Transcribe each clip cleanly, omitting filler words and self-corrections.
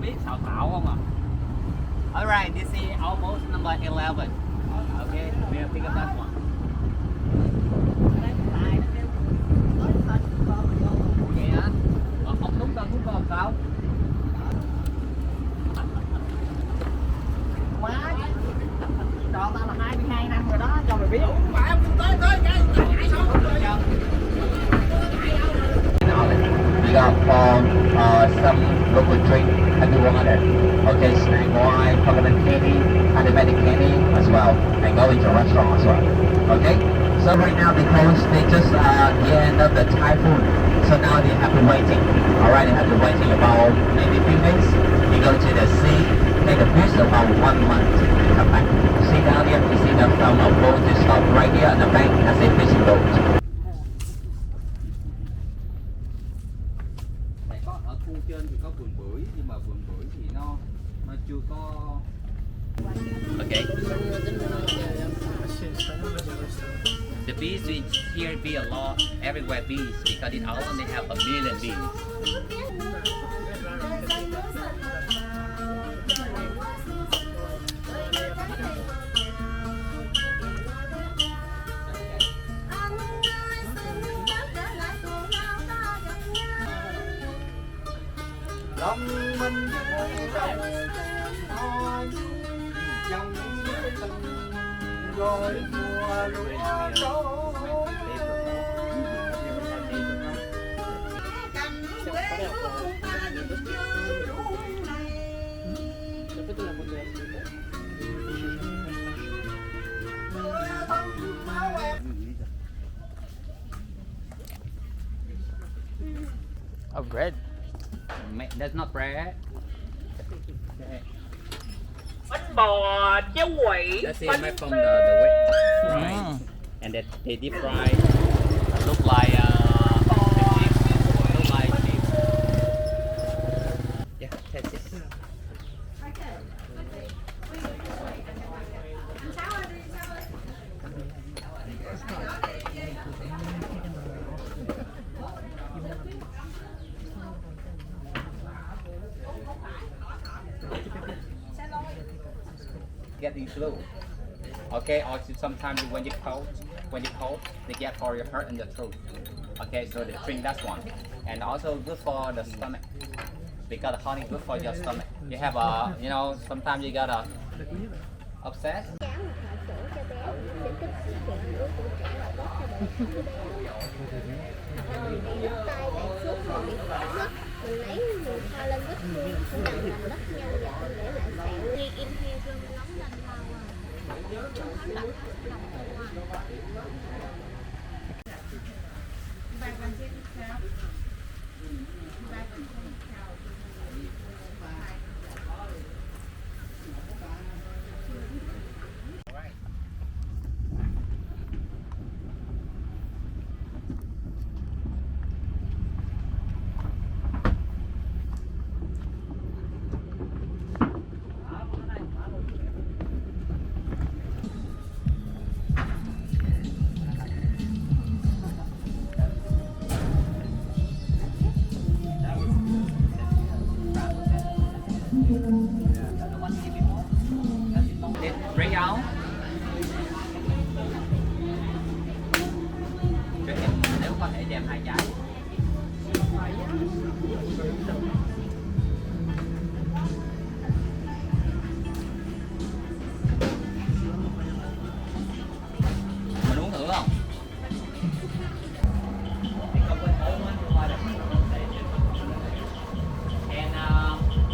biết xào xạo không à. Alright, this is almost number 11. Okay, we'll pick up that one. Vậy hả? Ông đúng con thúng con sao? Quá đó tao là 22 năm rồi đó, cho mày biết. We got some local drink and water. Okay, snack wine, coconut candy, animatic candy as well, and go into restaurant as well. Okay, so right now because they just the end of the typhoon, so now they have to waiting. Alright, they have to waiting about maybe a few days. You go to the sea, take a fish about 1 month to come back. See down here, you see the boat just stop right here on the bank as a fishing boat. Ở khu trên thì có vườn bưởi, nhưng mà vườn bưởi thì nó chưa có. Okay. The bees here be a lot, everywhere bees, because in Ireland they have a million bees. Lòng mình trong dòng tình rồi mùa lúa trổ Oh, bread. That's not bread. bánh bò chéo quẩy. That's it, made from the wet fry, and that they deep fry. Look like look like chips. Yeah, that's it. Getting flu. Okay, or sometimes when you cold, they get for your heart and your throat. Okay, so they drink that one, and also good for the stomach because the honey good for your stomach. You have a, you know, sometimes you got a upset. Mình lấy mùi thoa lên vết thương cũng làm đất nhanh và không để lại sẹo. Khi inhale rơm nóng lên lau cho nó lạnh lòng qua. Bring out. Nếu có thể đem 2 trái. Mình uống thử không? And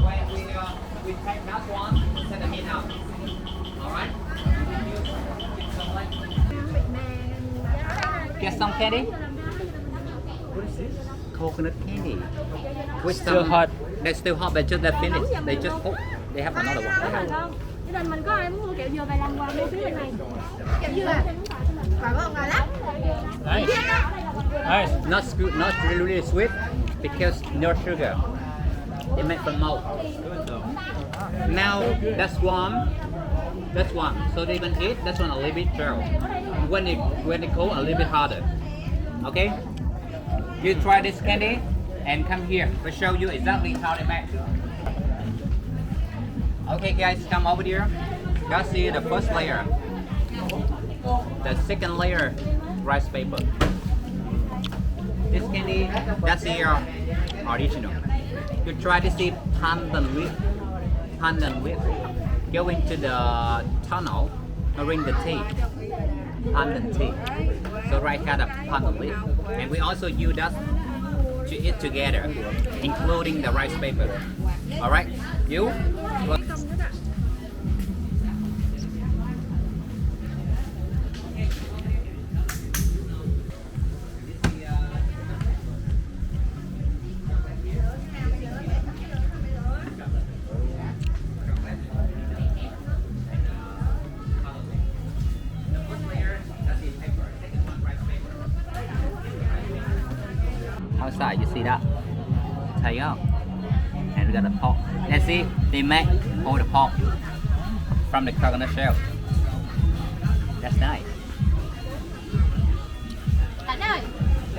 when we take that one, set the meat out. Alright. Get some candy. What is this? Coconut candy. With Still some, hot. They're still hot, but just they're finished. They just put. They have another one. Gia đình mình có ai muốn mua kẹo dừa về làm quà mua phía bên này. Kẹo dừa. Cảm ơn ngài lắm. Nice. Nice. Not really sweet because no sugar. They made from malt. Now that's one. That's one. So they can eat. That's one a little bit dry. When it cold, a little bit harder. Okay. You try this candy and come here. We'll show you exactly how they make. Okay, guys, come over here. Guys, see the first layer. The second layer, rice paper. This candy, that's the original. You try to see pandan leaf. Pandan leaf. Go into the tunnel, drink the tea. Pandan tea. So right here, the pandan leaf. And we also use that to eat together, including the rice paper. Alright, you? Outside, you see that? Thấy không? And we got the pork. Let's see, they make all the pork from the coconut shell. That's nice.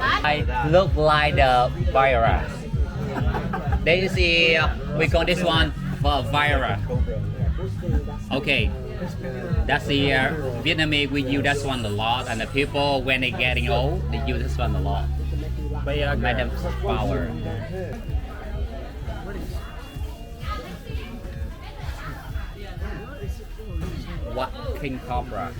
I look like the virus. Then you see, we call this one for virus. Okay, that's the Vietnamese. We use this one a lot, and the people when they getting old, they use this one a lot. Make them power. What king cobra?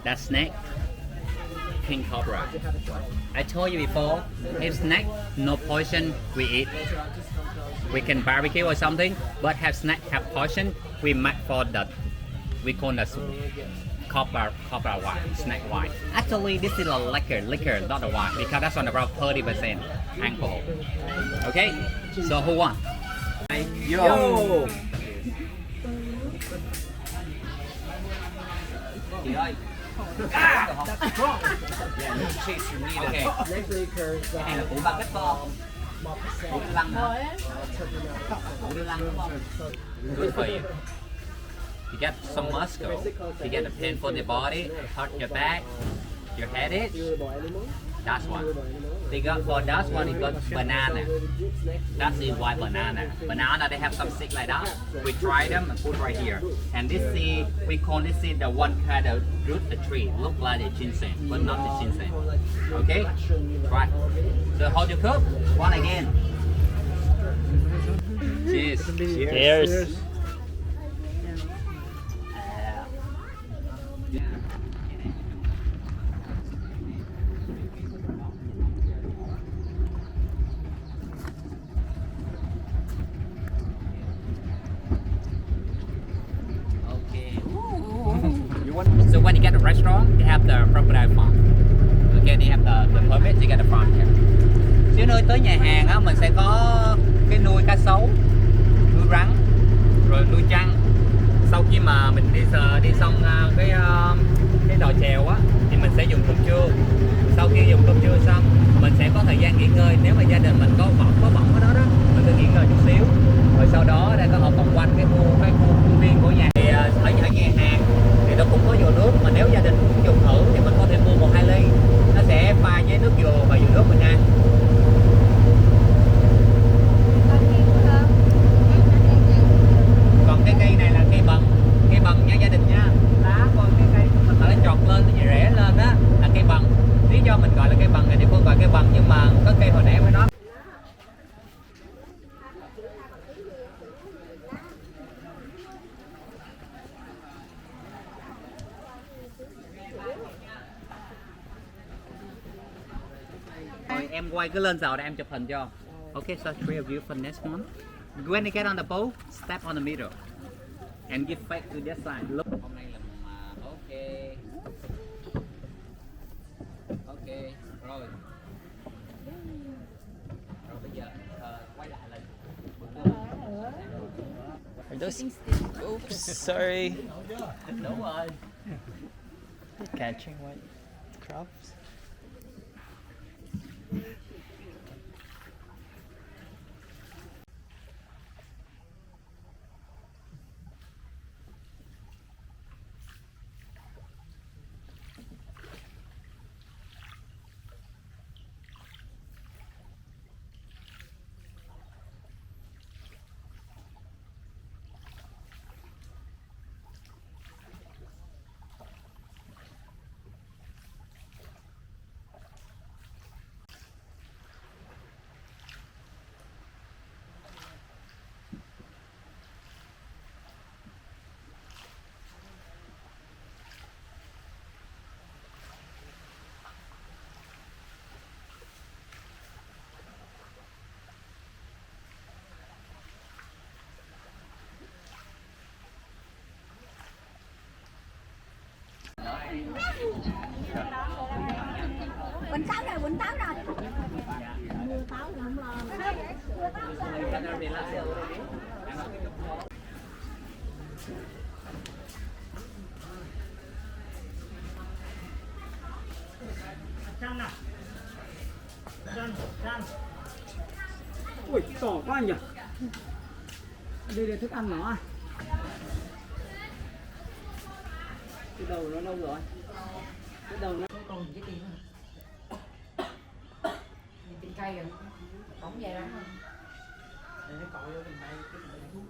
That snake, king cobra. I told you before, if snake no poison, we eat. We can barbecue or something, but have snake have poison, we make for the we call the copper wine, snake wine. Actually, this is a liquor, not a wine, because that's on about 30% alcohol. Okay, so who won? Yo. Chị ơi. Okay. Cái này là củ ba cách to. Củ lăng hả? Củ lăng đúng không? Good for you. You get some muscle. You get a pain for the body, hurt your back, your headache. That's one. They got for that one. You got banana. That's the white banana. Banana they have some stick like that. We try them and put right here. And this is we call this is the one kind of root the tree. Look like the ginseng, but not the ginseng. Okay. Right. So how do you cook? One again. Cheers. Cheers. So when you get a restaurant, they have the crocodile farm. Okay, they have the permit to get the farm here. Chứ nơi tới nhà hàng á, mình sẽ có cái nuôi cá sấu, nuôi rắn, rồi nuôi trăng. Sau khi mà mình đi xong cái đò chèo á, thì mình sẽ dùng cơm trưa. Sau khi dùng cơm trưa xong, mình sẽ có thời gian nghỉ ngơi. Nếu mà gia đình mình có bỏng ở đó đó, mình sẽ nghỉ ngơi chút xíu. Rồi sau đó đây có họ vòng quanh cái khu công viên của nhà. Thì ở nhà hàng thì nó cũng có dừa nước, mà nếu gia đình cũng dùng thử thì mình có thể mua 1-2 ly. Nó sẽ pha với nước dừa và dừa nước mình ăn. Còn cái cây này là cây bần nha gia đình nha. Lá con cái cây mình phải trọt lên thì rễ lên đó là cây bần. Lý do mình gọi là cây bần, địa phương gọi cây bần, nhưng mà có cây hồi nãy mới nói. Rồi em quay cứ lên rào để em chụp hình cho. Okay, so 3 of you for next one. When you get on the boat, step on the middle and give back to that side. Look. Hôm nay là okay. Okay, rồi. Rồi bây giờ quay lại là Are those? Oops, sorry. đúng rồi. Catching white crabs. Quỳnh táo rồi, Quỳnh táo rồi. Mua táo thì không lo. Ui, to quá nhỉ. Đây là thức ăn nó à? Cái đầu nó đâu rồi? Cái đầu nó còn cái tim à? Tim cây rồi. Cổng về lắm không? Để nó cội vô mình bay cái thuốc.